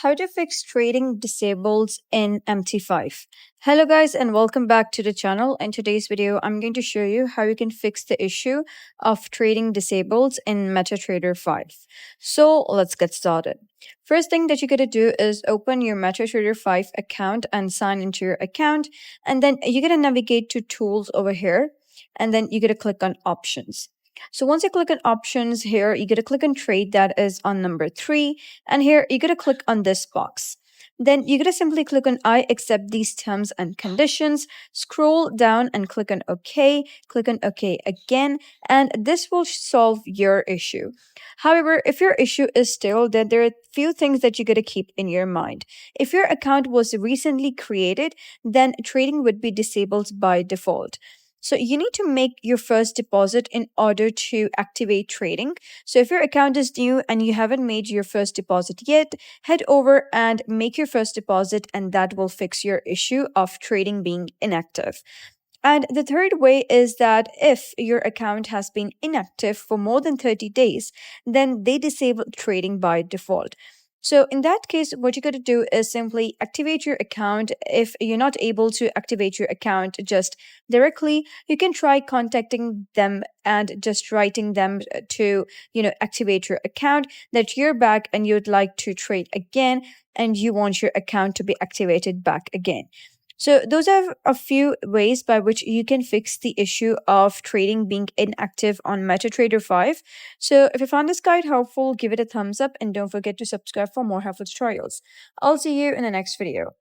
how to fix trading disables in MT5. Hello guys and welcome back to the channel. In today's video, I'm going to show you how you can fix the issue of trading disables in MetaTrader 5. So let's get started. First thing that you're going to do is open your MetaTrader 5 account and sign into your account. And then you're going to navigate to tools over here. And then you're going to click on options. So once you click on options here, you get to click on trade, that is on number 3. And here you get to click on this box. Then you get to simply click on I accept these terms and conditions, scroll down and click on OK, click on OK again, and this will solve your issue. However, if your issue is still, then there are a few things that you got to keep in your mind. If your account was recently created, then trading would be disabled by default. So you need to make your first deposit in order to activate trading. So if your account is new and you haven't made your first deposit yet, head over and make your first deposit, and that will fix your issue of trading being inactive. And the third way is that if your account has been inactive for more than 30 days, then they disable trading by default. So in that case, what you got to do is simply activate your account. If you're not able to activate your account just directly, you can try contacting them and just writing them to, activate your account, that you're back and you'd like to trade again and you want your account to be activated back again. So those are a few ways by which you can fix the issue of trading being inactive on MetaTrader 5. So if you found this guide helpful, give it a thumbs up and don't forget to subscribe for more helpful tutorials. I'll see you in the next video.